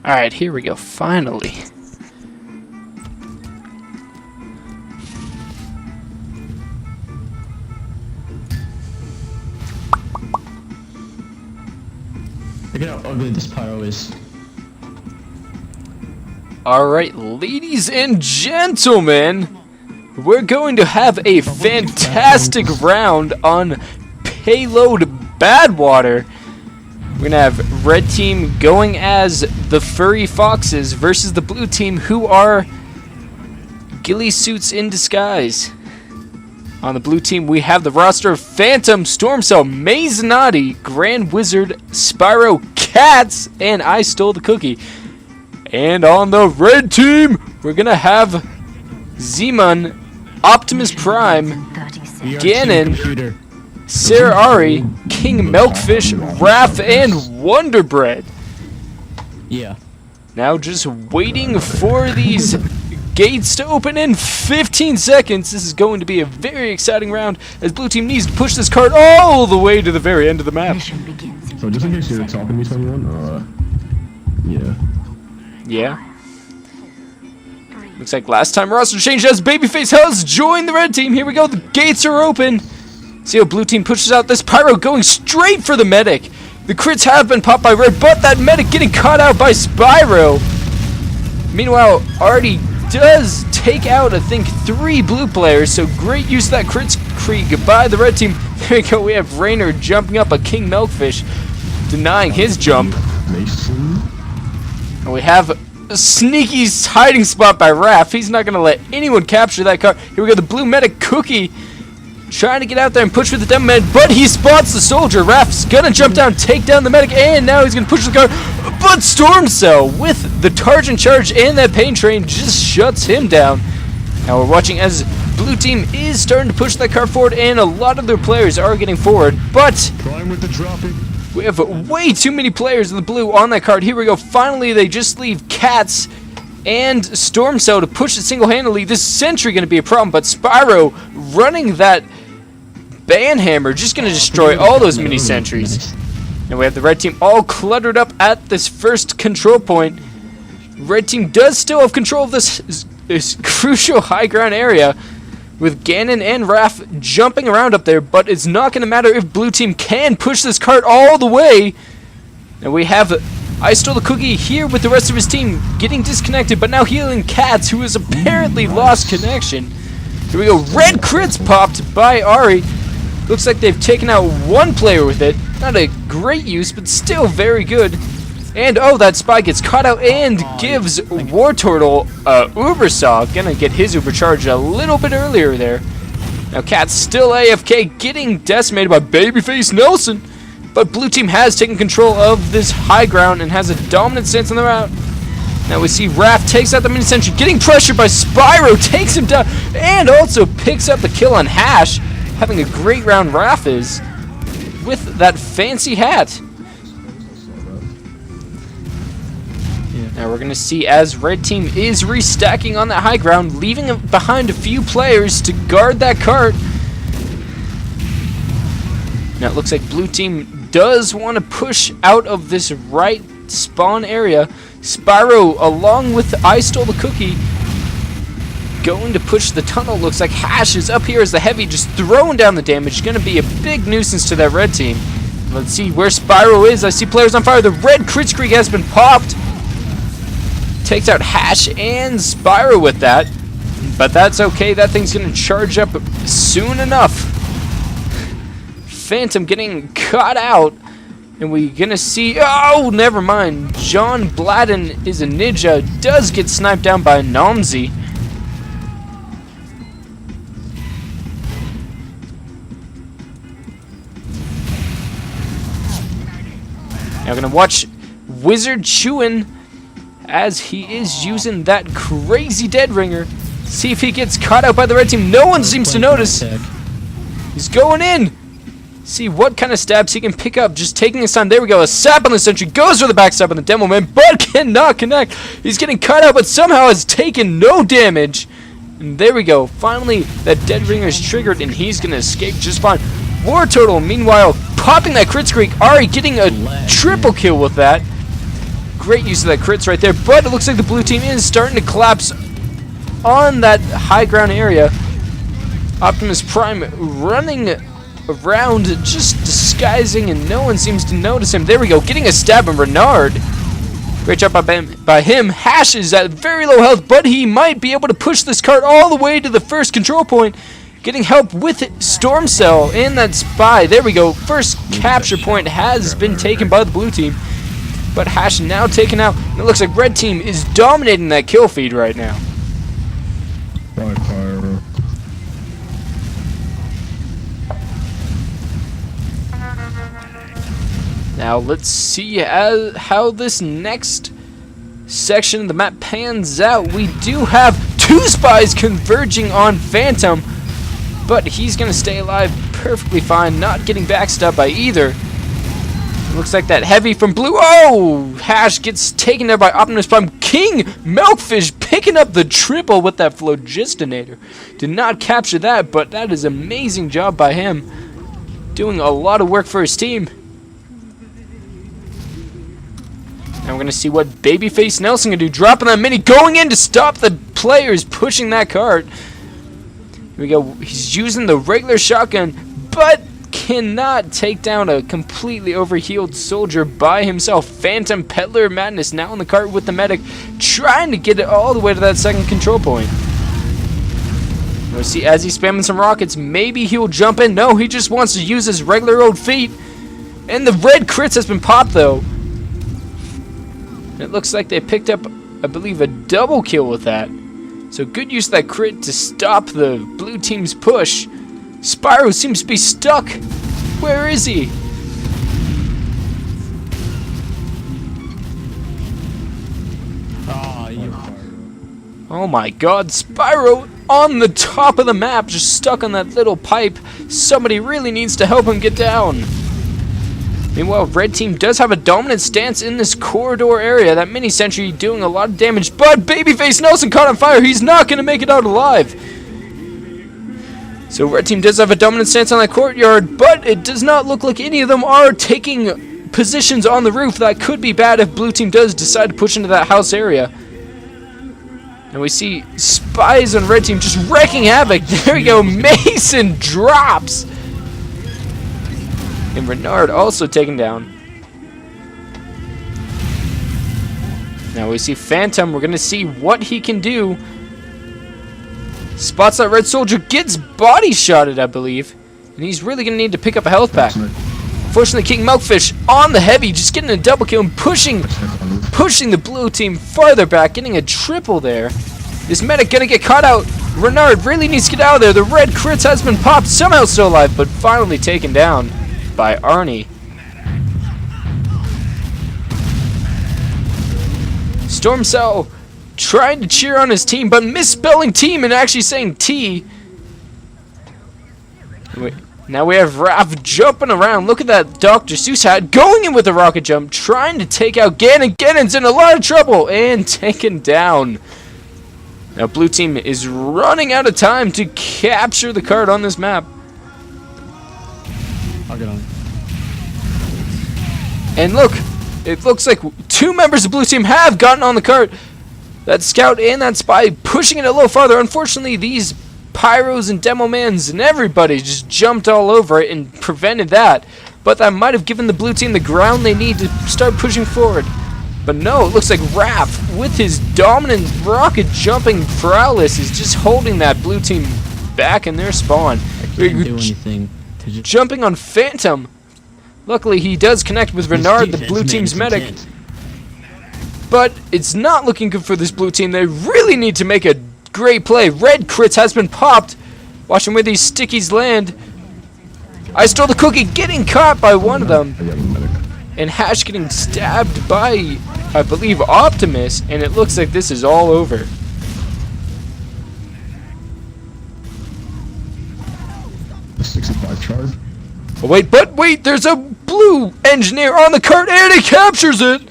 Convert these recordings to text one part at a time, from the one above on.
Alright, here we go, finally. Look at how ugly this pyro is. Alright, ladies and gentlemen, we're going to have a fantastic round on Payload Badwater. We're going to have red team going as the furry foxes versus the blue team who are ghillie suits in disguise. On the blue team, we have the roster of Phantom, Stormcell, Mazenati, Grand Wizard, Spyro, Cats, and I Stole the Cookie. And on the red team, we're going to have Zeman, Optimus Prime, Ganon, Sarah Ari, King Milkfish, Raph, and Wonder Bread. Yeah. Now just waiting for these gates to open in 15 seconds. This is going to be a very exciting round as blue team needs to push this card all the way to the very end of the map. So just in case you're talking to me, someone, yeah. Yeah. Looks like last time roster changed as Babyface has joined the red team. Here we go. The gates are open. See how blue team pushes out this pyro going straight for the medic. The crits have been popped by red, but that medic getting caught out by Spyro. Meanwhile, Artie does take out, I think, 3 blue players, so great use of that crit creek by the red team. There we go, we have Rainer jumping up a King Milkfish, denying his jump. And we have a sneaky hiding spot by Raph. He's not going to let anyone capture that car. Here we go, the blue medic Cookie trying to get out there and push with the demo man, but he spots the soldier. Raph's going to jump down, take down the medic, and now he's going to push the car. But Stormcell, with the Targent charge and that pain train, just shuts him down. Now we're watching as blue team is starting to push that car forward, and a lot of their players are getting forward, but we have way too many players in the blue on that card. Here we go. Finally, they just leave Cats and Stormcell to push it single-handedly. This sentry going to be a problem, but Spyro running that banhammer just going to destroy all those mini sentries. And we have the red team all cluttered up at this first control point. Red team does still have control of this crucial high ground area with Ganon and Raph jumping around up there, but it's not going to matter if blue team can push this cart all the way. And we have I Stole the Cookie here with the rest of his team getting disconnected, but now healing Cats, who has apparently lost connection. Here we go, red crits popped by Ari. Looks like they've taken out 1 player with it. Not a great use, but still very good. And oh, that spy gets caught out and gives War Turtle Uber Saw. Gonna get his Uber charge a little bit earlier there. Now Cat's still AFK, getting decimated by Babyface Nelson. But blue team has taken control of this high ground and has a dominant stance on the route. Now we see Raph takes out the mini sentry, getting pressured by Spyro, takes him down, and also picks up the kill on Hash. Having a great round Raph is with that fancy hat. Now we're going to see as red team is restacking on that high ground, leaving behind a few players to guard that cart. Now it looks like blue team does want to push out of this right spawn area. Spyro, along with I Stole the Cookie, going to push the tunnel. Looks like Hash is up here as the heavy, just throwing down the damage. Going to be a big nuisance to that red team. Let's see where Spyro is. I see players on fire. The red crit streak has been popped. Takes out Hash and Spyro with that. But that's okay. That thing's going to charge up soon enough. Phantom getting caught out. And we're going to see... Oh, never mind. John Bladden is a ninja. Does get sniped down by Nomzi. Now we're going to watch Wizard Chewin as he is using that crazy Dead Ringer. See if he gets caught out by the red team. No one seems to notice. He's going in. See what kind of stabs he can pick up. Just taking his time. There we go. A sap on the sentry. Goes for the backstab on the demo man, but cannot connect. He's getting caught out, but somehow has taken no damage. And there we go. Finally, that Dead Ringer is triggered, and he's going to escape just fine. War Turtle, meanwhile, popping that crit streak. Ari getting a triple kill with that. Great use of that crits right there, but it looks like the blue team is starting to collapse on that high ground area. Optimus Prime running around, just disguising, and no one seems to notice him. There we go, getting a stab on Renard. Great job by him. Hash is at very low health, but he might be able to push this cart all the way to the first control point. Getting help with Storm Cell and that spy. There we go. First capture point has been taken by the blue team, but Hash now taken out. And it looks like red team is dominating that kill feed right now. Now let's see how this next section of the map pans out. We do have 2 spies converging on Phantom, but he's going to stay alive perfectly fine, not getting backstabbed by either. It looks like that heavy from blue. Oh! Hash gets taken there by Optimus Prime. King Milkfish picking up the triple with that Phlogistinator. Did not capture that, but that is amazing job by him. Doing a lot of work for his team. Now we're going to see what Babyface Nelson can do. Dropping that mini, going in to stop the players pushing that cart. Here we go. He's using the regular shotgun, but cannot take down a completely overhealed soldier by himself. Phantom Peddler Madness now on the cart with the medic, trying to get it all the way to that second control point. We'll see as he's spamming some rockets. Maybe he'll jump in. No, he just wants to use his regular old feet. And the red crits has been popped though. It looks like they picked up, I believe, a double kill with that. So good use of that crit to stop the blue team's push. Spyro seems to be stuck. Where is he? Oh my god, Spyro on the top of the map, just stuck on that little pipe. Somebody really needs to help him get down. Meanwhile, red team does have a dominant stance in this corridor area. That mini sentry doing a lot of damage, but Babyface Nelson caught on fire. He's not going to make it out alive. So red team does have a dominant stance on that courtyard, but it does not look like any of them are taking positions on the roof. That could be bad if blue team does decide to push into that house area. And we see spies on red team just wreaking havoc. There we go. Mason drops. And Renard also taken down. Now we see Phantom. We're going to see what he can do. Spots that red soldier, gets body shotted, I believe. And he's really going to need to pick up a health pack. Fortunately, King Milkfish on the heavy, just getting a double kill and pushing the blue team farther back, getting a triple there. This medic going to get caught out. Renard really needs to get out of there. The red crits has been popped, somehow still alive, but finally taken down by Arnie. Storm Cell trying to cheer on his team, but misspelling team and actually saying T. Wait, now we have Raph jumping around. Look at that Dr. Seuss hat, going in with a rocket jump, trying to take out Ganon. Ganon's in a lot of trouble and taken down. Now blue team is running out of time to capture the card on this map. I'll get on. And look, it looks like 2 members of blue team have gotten on the cart. That scout and that spy pushing it a little farther. Unfortunately, these pyros and demo mans and everybody just jumped all over it and prevented that. But that might have given the blue team the ground they need to start pushing forward. But no, it looks like Raph, with his dominant rocket jumping prowess, is just holding that blue team back in their spawn. I can't do anything. Jumping on Phantom. Luckily, he does connect with Renard, the blue team's medic. But it's not looking good for this blue team. They really need to make a great play. Red crits has been popped. Watching where these stickies land. I stole the cookie, getting caught by one of them. And Hash getting stabbed by, I believe, Optimus. And it looks like this is all over. The 65 charge. Oh, wait, there's a blue engineer on the cart and he captures it.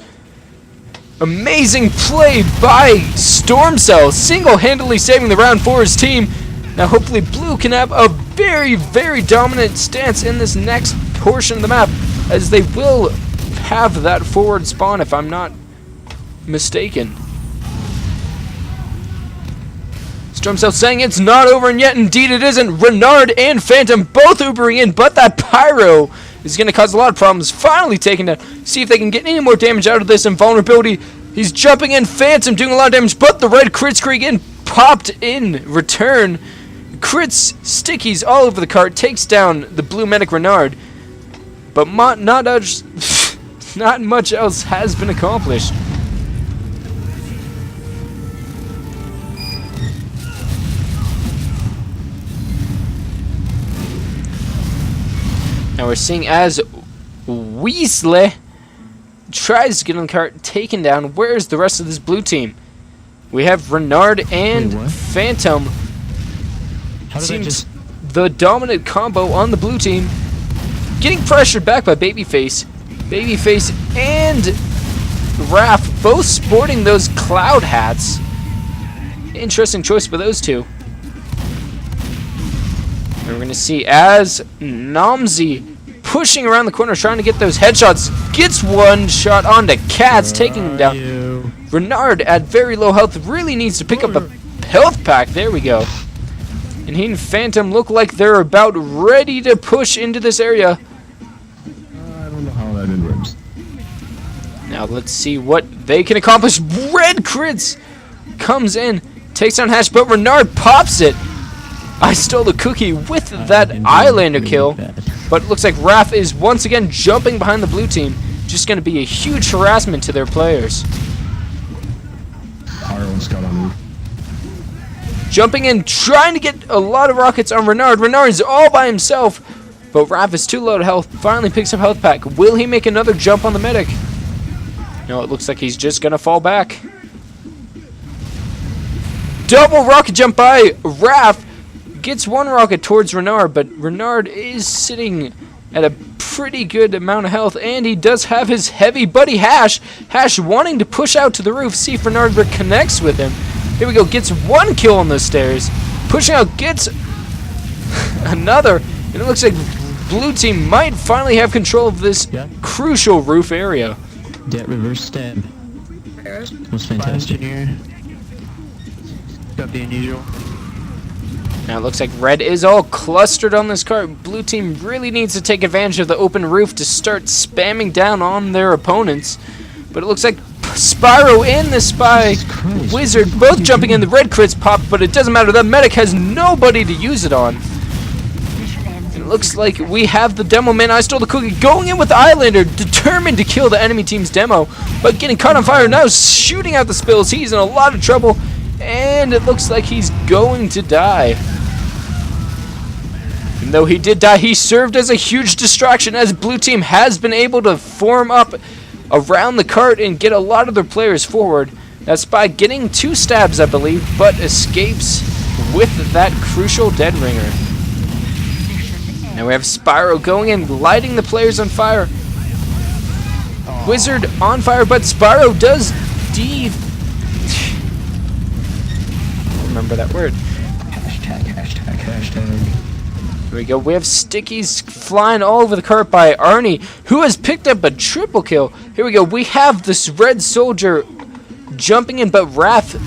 Amazing play by Storm Cell, single-handedly saving the round for his team. Now hopefully blue can have a very, very dominant stance in this next portion of the map, as they will have that forward spawn, if I'm not mistaken. Storm Cell saying it's not over, and yet indeed it isn't. Renard and Phantom both Ubering in, but that Pyro is going to cause a lot of problems. Finally taken down. See if they can get any more damage out of this invulnerability. He's jumping in. Phantom doing a lot of damage, but the red crits creek in popped in return. Crits, stickies all over the cart, takes down the blue medic Renard. But not much else has been accomplished. Now we're seeing as Weasley tries to get on the cart, taken down. Where's the rest of this blue team? We have Renard and Phantom. How did I Seems just... the dominant combo on the blue team. Getting pressured back by Babyface. Babyface and Raph both sporting those cloud hats. Interesting choice for those two. And we're going to see as Namzi pushing around the corner, trying to get those headshots. Gets one shot onto Cats, taking him down. Renard at very low health really needs to pick up a health pack. There we go. And he and Phantom look like they're about ready to push into this area. I don't know how that did works. Now let's see what they can accomplish. Red crits comes in, takes down Hash, but Renard pops it. I stole the cookie with that Islander kill, but it looks like Raph is once again jumping behind the blue team. Just going to be a huge harassment to their players. Jumping in, trying to get a lot of rockets on Renard. Renard's all by himself, but Raph is too low to health. Finally picks up health pack. Will he make another jump on the medic? No, it looks like he's just going to fall back. Double rocket jump by Raph. Gets one rocket towards Renard, but Renard is sitting at a pretty good amount of health, and he does have his heavy buddy Hash. Hash wanting to push out to the roof, see if Renard connects with him. Here we go, gets one kill on the stairs. Pushing out, gets another, and it looks like blue team might finally have control of this crucial roof area. That reverse stab was fantastic. Got the unusual. Now it looks like red is all clustered on this cart. Blue team really needs to take advantage of the open roof to start spamming down on their opponents. But it looks like Spyro and the Spy Wizard both jumping in. The red crits pop, but it doesn't matter. That medic has nobody to use it on. And it looks like we have the demo man. I stole the cookie going in with the Islander, determined to kill the enemy team's demo, but getting caught on fire now, shooting out the spills. He's in a lot of trouble, and it looks like he's going to die. And though he did die, he served as a huge distraction, as blue team has been able to form up around the cart and get a lot of their players forward. That Spy getting 2 stabs, I believe, but escapes with that crucial dead ringer. Now we have Spyro going in, lighting the players on fire. Wizard on fire, but Spyro does remember that word. Hashtag. Here we go. We have stickies flying all over the cart by Arnie, who has picked up a triple kill. Here we go. We have this red soldier jumping in, but Raph,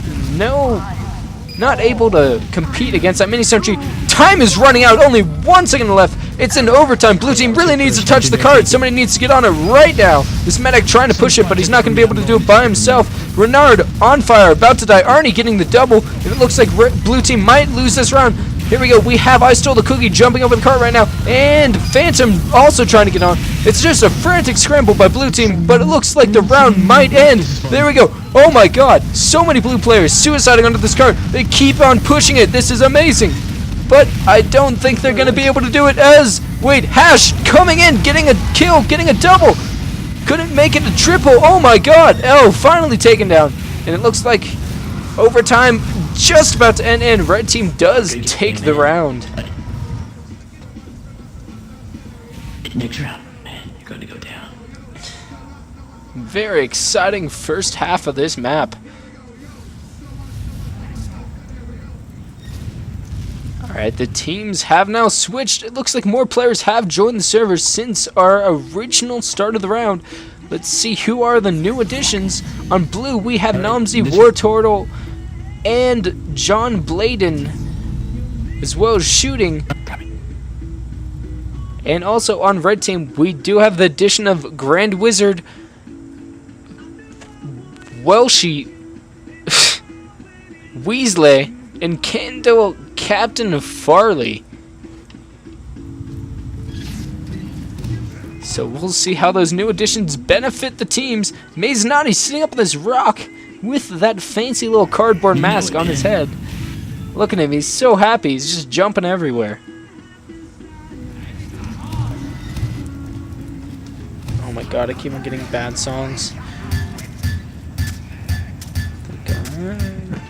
not able to compete against that mini sentry. Time is running out. Only 1 second left. It's in overtime. Blue team really needs to touch the cart. Somebody needs to get on it right now. This medic trying to push it, but he's not going to be able to do it by himself. Renard on fire, about to die. Arnie getting the double. And it looks like blue team might lose this round. Here we go. We have I Stole the Cookie jumping over the cart right now, and Phantom also trying to get on. It's just a frantic scramble by blue team, but it looks like the round might end. There we go. Oh my god. So many blue players suiciding under this cart. They keep on pushing it. This is amazing. But I don't think they're going to be able to do it as... Wait, Hash coming in, getting a kill, getting a double. Couldn't make it a triple. Oh my god. L finally taken down. And it looks like overtime just about to end, and red team does take the round. Next round, man, you're going to go down. Very exciting first half of this map. Alright, the teams have now switched. It looks like more players have joined the server since our original start of the round. Let's see who are the new additions. On blue, we have Namzi, War Turtle, and John Bladen, as well as shooting. And also on red team, we do have the addition of Grand Wizard, Welshie, Weasley, and Kendall Captain Farley. So we'll see how those new additions benefit the teams. Maisonati sitting up on this rock with that fancy little cardboard mask on his head. Look at him, he's so happy, he's just jumping everywhere. Oh my god, I keep on getting bad songs.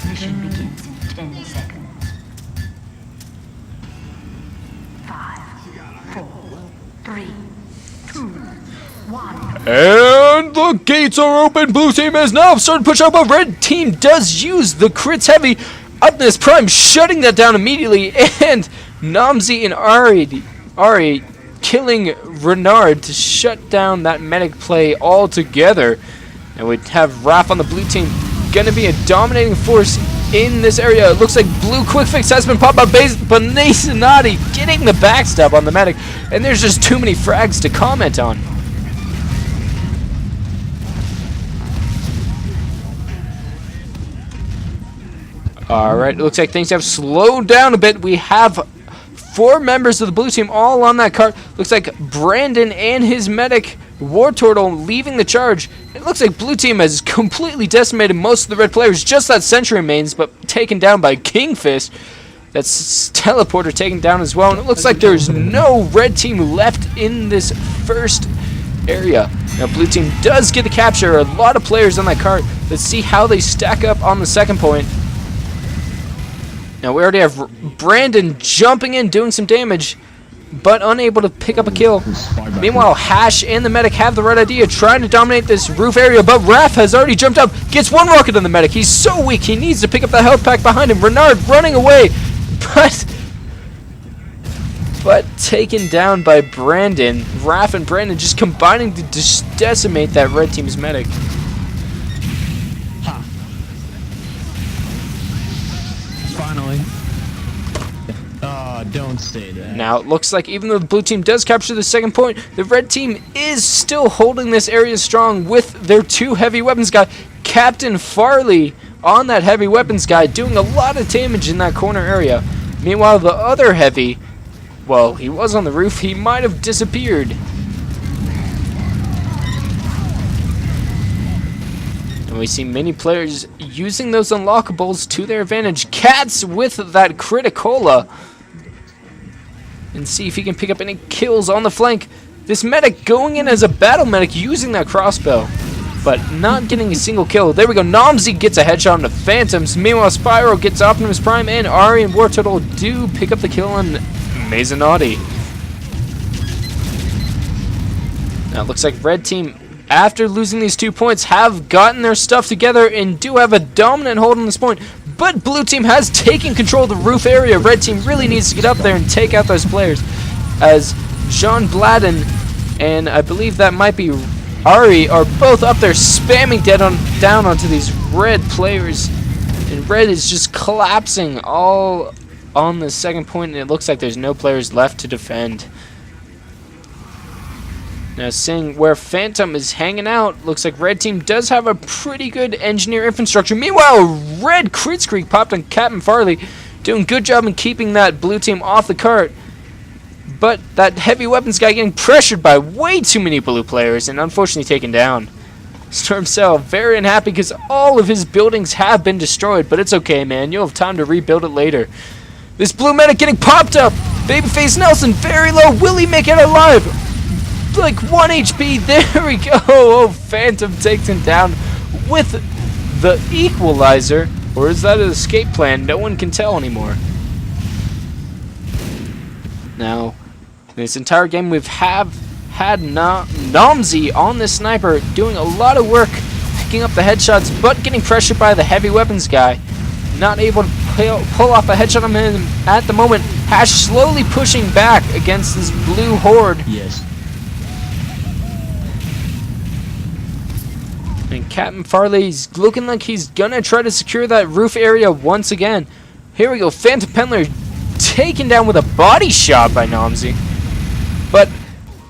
Mission begins in 10 seconds. 5, 4, 3, 2, 1. And the gates are open. Blue team has now started to push up, but red team does use the crits heavy. Optimus Prime shutting that down immediately, and Namzi and Ari killing Renard to shut down that medic play altogether. And we have Raph on the blue team, gonna be a dominating force in this area. It looks like blue quick fix has been popped by but Nasonati getting the backstab on the medic, and there's just too many frags to comment on. Alright, it looks like things have slowed down a bit. We have 4 members of the blue team all on that cart. Looks like Brandon and his medic, War Turtle, leaving the charge. It looks like blue team has completely decimated most of the red players. Just that sentry remains, but taken down by Kingfist. That's Teleporter taken down as well. And it looks like there's no red team left in this first area. Now blue team does get the capture. A lot of players on that cart. Let's see how they stack up on the second point. Now we already have Brandon jumping in, doing some damage, but unable to pick up a kill. Meanwhile, Hash and the medic have the right idea, trying to dominate this roof area, but Raph has already jumped up, gets 1 rocket on the medic. He's so weak, he needs to pick up the health pack behind him. Renard running away, but taken down by Brandon. Raph and Brandon just combining to decimate that red team's medic. Finally. Don't say that. Now it looks like even though the blue team does capture the second point, the red team is still holding this area strong with their 2 heavy weapons guy. Captain Farley on that heavy weapons guy doing a lot of damage in that corner area. Meanwhile, the other heavy, well, he was on the roof, he might have disappeared. And we see many players using those unlockables to their advantage. Cats with that criticola. And see if he can pick up any kills on the flank. This medic going in as a battle medic using that crossbow, but not getting a single kill. There we go. Namzi gets a headshot on the Phantoms. Meanwhile, Spyro gets Optimus Prime, and Ari and War Turtle do pick up the kill on Maisonati. Now it looks like red team, after losing these 2 points, have gotten their stuff together and do have a dominant hold on this point. But blue team has taken control of the roof area. Red team really needs to get up there and take out those players, as John Bladen and I believe that might be Ari are both up there spamming down onto these red players. And red is just collapsing all on the second point, and it looks like there's no players left to defend. Now, seeing where Phantom is hanging out, looks like red team does have a pretty good engineer infrastructure. Meanwhile, red Crits Creek popped on Captain Farley, doing a good job in keeping that blue team off the cart. But that heavy weapons guy getting pressured by way too many blue players and unfortunately taken down. Storm Cell very unhappy because all of his buildings have been destroyed, but it's okay, man. You'll have time to rebuild it later. This blue medic getting popped up. Babyface Nelson very low. Will he make it alive? Like 1 HP. There we go. Oh, Phantom takes him down with the equalizer. Or is that an escape plan? No one can tell anymore. Now, this entire game we've had Namzi on this sniper doing a lot of work picking up the headshots, but getting pressured by the heavy weapons guy. Not able to pull off a headshot on him at the moment. Hash slowly pushing back against this blue horde. Yes. And Captain Farley's looking like he's gonna try to secure that roof area once again. Here we go, Phantom Pendler taken down with a body shot by Nomsy. But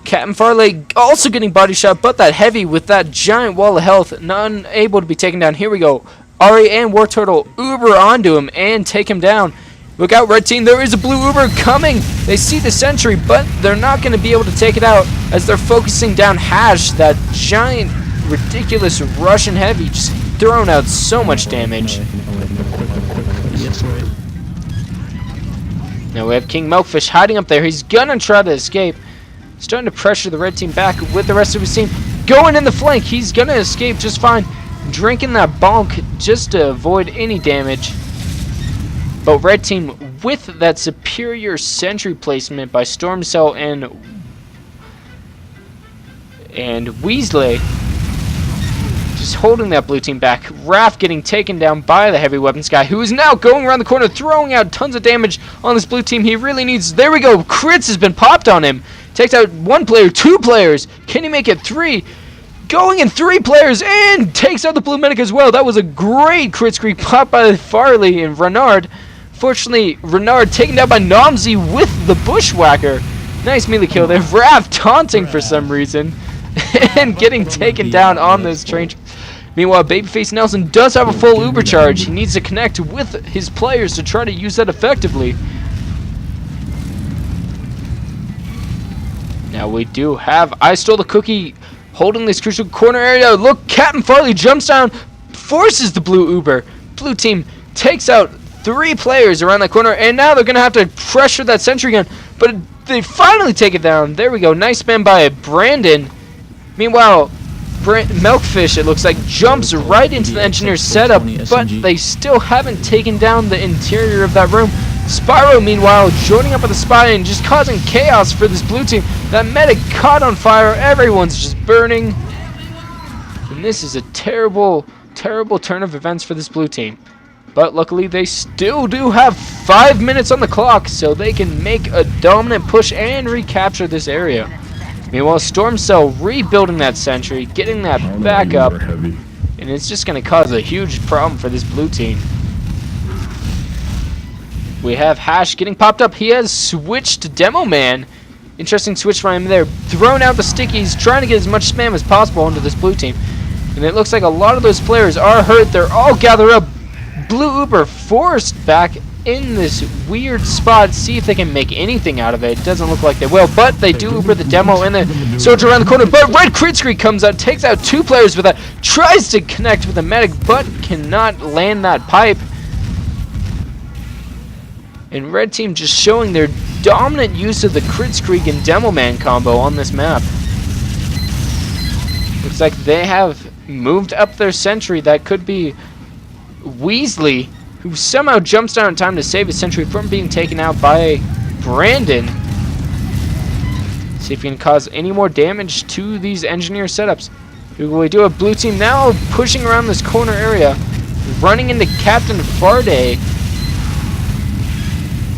Captain Farley also getting body shot, but that heavy with that giant wall of health, unable to be taken down. Here we go. Ari and War Turtle Uber onto him and take him down. Look out, Red Team, there is a blue Uber coming. They see the sentry, but they're not going to be able to take it out as they're focusing down Hash, that giant, ridiculous Russian heavy, just throwing out so much damage. Yes, right. Now we have King Milkfish hiding up there. He's going to try to escape. Starting to pressure the Red Team back with the rest of his team. Going in the flank. He's going to escape just fine. Drinking that bonk just to avoid any damage. But Red Team with that superior sentry placement by Storm Cell and Weasley, just holding that blue team back. Raph getting taken down by the heavy weapons guy, who is now going around the corner, throwing out tons of damage on this blue team. He really needs... There we go. Crits has been popped on him. Takes out 1 player, 2 players. Can he make it 3? Going in 3 players and takes out the blue medic as well. That was a great crit screen popped by Farley and Renard. Fortunately, Renard taken down by Nomsy with the bushwhacker. Nice melee kill there. Raph taunting for some reason and getting taken down on this train. Meanwhile, Babyface Nelson does have a full Uber charge. He needs to connect with his players to try to use that effectively. Now we do have I Stole the Cookie holding this crucial corner area. Look, Captain Farley jumps down, forces the blue Uber. Blue team takes out 3 players around that corner, and now they're going to have to pressure that sentry gun. But they finally take it down. There we go. Nice spam by Brandon. Meanwhile, Milkfish, it looks like, jumps right into the engineer's setup, but they still haven't taken down the interior of that room. Spyro, meanwhile, joining up with the spy and just causing chaos for this blue team. That medic caught on fire. Everyone's just burning. And this is a terrible, terrible turn of events for this blue team. But luckily, they still do have 5 minutes on the clock, so they can make a dominant push and recapture this area. Meanwhile, Storm Cell rebuilding that sentry, getting that back up, and it's just going to cause a huge problem for this blue team. We have Hash getting popped up. He has switched to Demo Man. Interesting switch from him there. Thrown out the stickies, trying to get as much spam as possible into this blue team. And it looks like a lot of those players are hurt. They're all gathered up. Blue Uber forced back in this weird spot. See if they can make anything out of it. It doesn't look like they will, but they do Uber the demo and the soldier around the corner. But Red Crit Screen comes out, takes out 2 players with that. Tries to connect with the medic, but cannot land that pipe. And Red Team just showing their dominant use of the Crit Screek and Demo Man combo on this map. Looks like they have moved up their sentry. That could be Weasley, who somehow jumps down in time to save his sentry from being taken out by Brandon. See if he can cause any more damage to these engineer setups. We do have blue team now pushing around this corner area, running into Captain Farday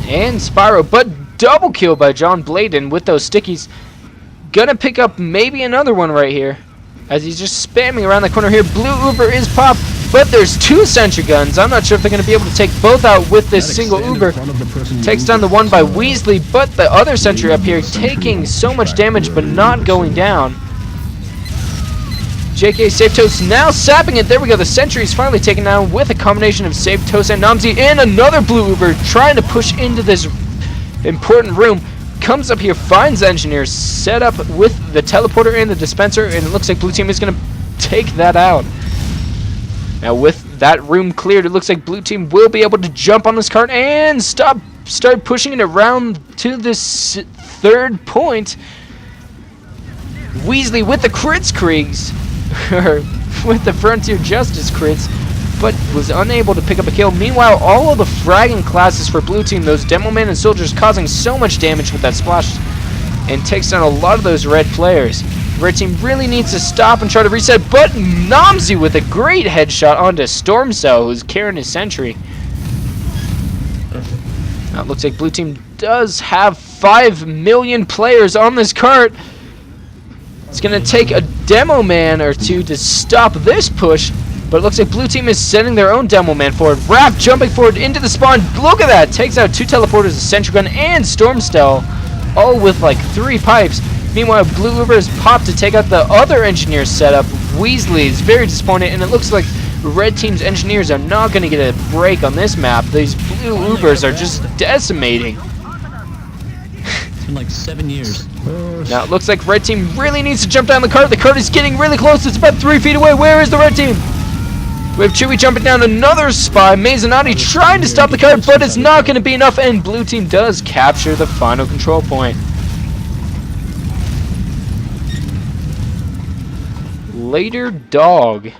and Spyro, but double kill by John Bladen with those stickies. Gonna pick up maybe another one right here as he's just spamming around the corner here. Blue Uber is popped, but there's 2 sentry guns. I'm not sure if they're going to be able to take both out with this single Uber. Takes down the one by Weasley, but the other sentry up here taking so much damage but not going down. JK Safe Toast now sapping it. There we go. The sentry is finally taken down with a combination of Safe Toast and Nomsy, and another blue Uber trying to push into this important room. Comes up here, finds the engineers set up with the teleporter and the dispenser, and it looks like blue team is going to take that out. Now with that room cleared, it looks like blue team will be able to jump on this cart and start pushing it around to this 3rd point. Weasley with the crits Kriegs, or with the Frontier Justice crits, but was unable to pick up a kill. Meanwhile, all of the fragging classes for blue team, those Demo Man and soldiers causing so much damage with that splash, and takes down a lot of those red players. Red team really needs to stop and try to reset, but Nomsy with a great headshot onto Storm Cell, who's carrying his sentry. Now it looks like blue team does have 5 million players on this cart. It's going to take a demo man or two to stop this push, but it looks like blue team is sending their own demo man forward. Raph jumping forward into the spawn. Look at that. Takes out 2 teleporters, a sentry gun, and storm stell, all with like 3 pipes. Meanwhile, blue Uber is popped to take out the other engineer setup. Weasley is very disappointed, and it looks like red team's engineers are not going to get a break on this map. These blue Ubers are just decimating. It's been like 7 years. Now it looks like red team really needs to jump down the cart. The cart is getting really close. It's about 3 feet away. Where is the red team? We have Chewie jumping down another spy. Mazanotti trying to stop the cart, but it's not going to be enough, and blue team does capture the final control point. Later, dog.